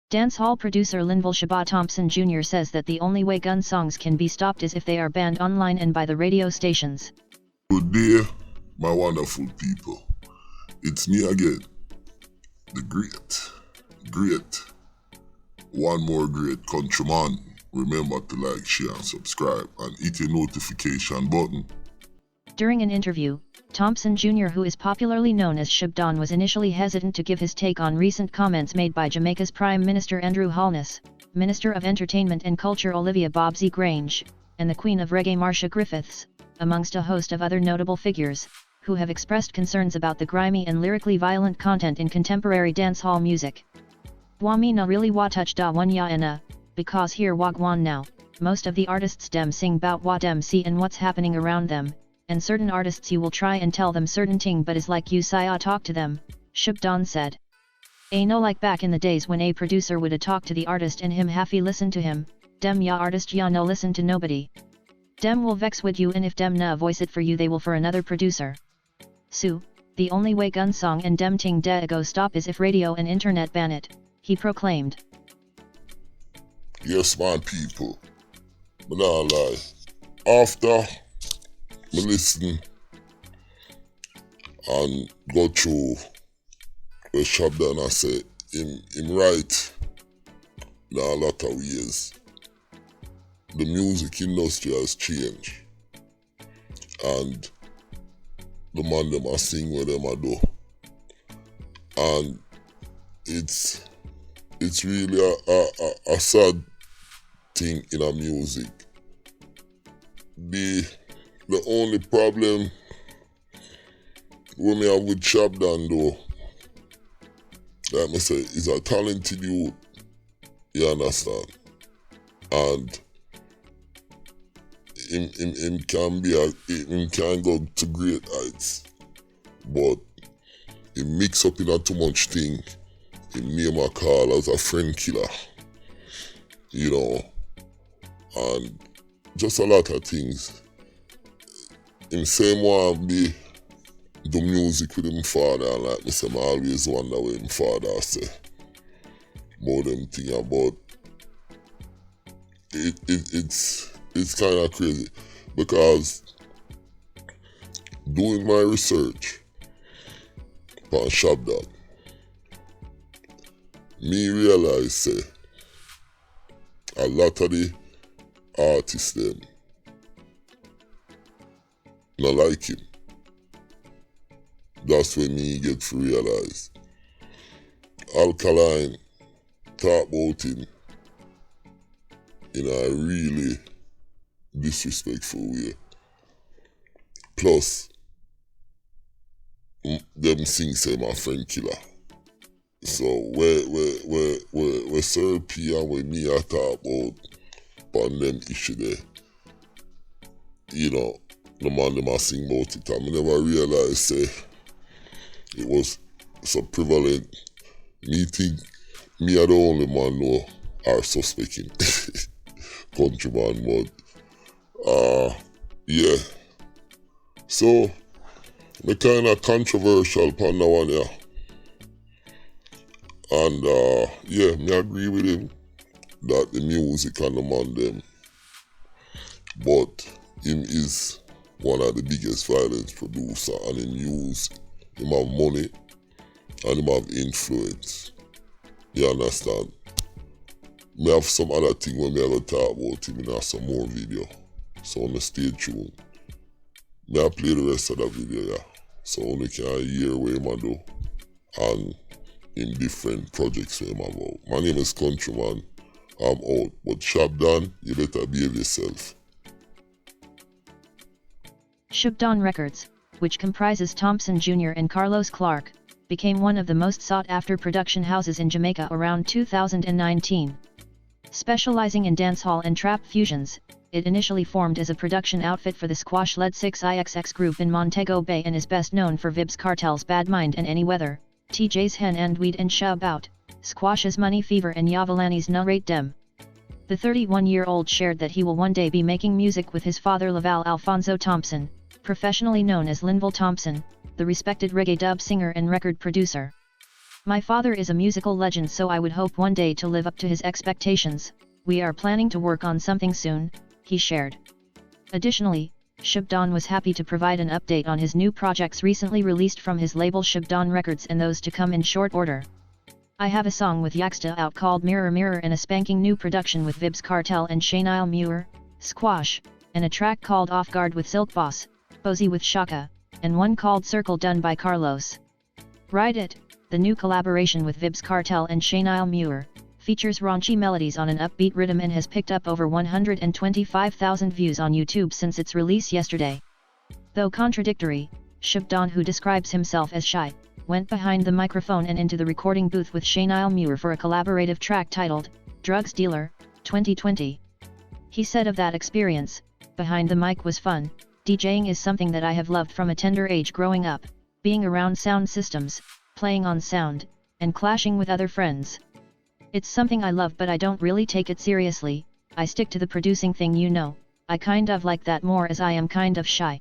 Dancehall producer Shab Thompson Jr. says that the only way gun songs can be stopped is if they are banned online and by the radio stations. Good day, my wonderful people. It's me again, the great, one more great countryman. Remember to like, share and subscribe and hit your notification button. During an interview, Thompson Jr., who is popularly known as ShabDon, was initially hesitant to give his take on recent comments made by Jamaica's Prime Minister Andrew Holness, Minister of Entertainment and Culture Olivia Bobbsey Grange, and the Queen of Reggae Marsha Griffiths, amongst a host of other notable figures, who have expressed concerns about the grimy and lyrically violent content in contemporary dancehall music. Wami na really wa touch da one ya ena, because here wagwan now, most of the artists dem sing bout what dem see and what's happening around them, and certain artists you will try and tell them certain ting but is like you say talk to them, ShabDon said. No like back in the days when a producer would talk to the artist and him halfy listen to him, dem ya artist ya no listen to nobody. Dem will vex with you and if dem na voice it for you they will for another producer. So, the only way gun song and dem ting de go stop is if radio and internet ban it, he proclaimed. Yes, my people, but nah lie, after me listen and go through what ShabDon I say, him right in a lot of ways. The music industry has changed and the man them a sing what them a do, and it's really a sad thing in a music. The only problem we may have with ShabDon though, like I say, is a talented youth, you understand? And him can go to great heights, but he mix up in a too much thing. He name a call as a friend killer, you know, and just a lot of things. Him same one be do music with him father, and like me say, I always wonder what him father say more them thing about. It's kind of crazy because doing my research on ShabDon, me realize say a lot of the artists them not like him. That's when me get to realize. Alkaline talk about him in a really disrespectful way. Plus, them sing say my friend killer. So where Sir P and where me I talk about on them issue there, you know, the man them a sing about it, and I never realized say it was so prevalent. Me think me are the only man know are suspecting countryman, but yeah. So me kinda controversial upon that one, yeah. And yeah, me agree with him that the music and the man them, but him is one of the biggest violence producer, and him have money and him have influence. You understand? Me have some other thing when me ever talk about him in some more video. So on the stay tuned. Me I play the rest of the video, yeah. So only can hear what him a do and in different projects where him about. My name is Countryman. I'm out. But ShabDon, you better behave yourself. ShabDon Records, which comprises Thompson Jr. and Carlos Clark, became one of the most sought-after production houses in Jamaica around 2019. Specializing in dancehall and trap fusions, it initially formed as a production outfit for the squash-led 6ixx group in Montego Bay and is best known for Vybz Kartel's Bad Mind and Any Weather, TJ's Hen and Weed and Shab Out, Squash's Money Fever and Yavalani's Na Rate Dem. The 31-year-old shared that he will one day be making music with his father Laval Alfonso Thompson, professionally known as VlOLENT Thompson, the respected reggae dub singer and record producer. My father is a musical legend, so I would hope one day to live up to his expectations. We are planning to work on something soon, he shared. Additionally, ShabDon was happy to provide an update on his new projects recently released from his label ShabDon Records and those to come in short order. I have a song with Yaxta out called Mirror Mirror and a spanking new production with Vybz Kartel and Shanail Muir, Squash, and a track called Off Guard with Silk Boss, Bozy with Shaka, and one called Circle done by Carlos. Ride It, the new collaboration with Vybz Kartel and Shanail Muir, features raunchy melodies on an upbeat rhythm and has picked up over 125,000 views on YouTube since its release yesterday. Though contradictory, ShabDon, who describes himself as shy, went behind the microphone and into the recording booth with Shanail Muir for a collaborative track titled, Drugs Dealer, 2020. He said of that experience, "Behind the mic was fun, DJing is something that I have loved from a tender age growing up, being around sound systems, playing on sound, and clashing with other friends. It's something I love, but I don't really take it seriously. I stick to the producing thing, I kind of like that more as I am kind of shy."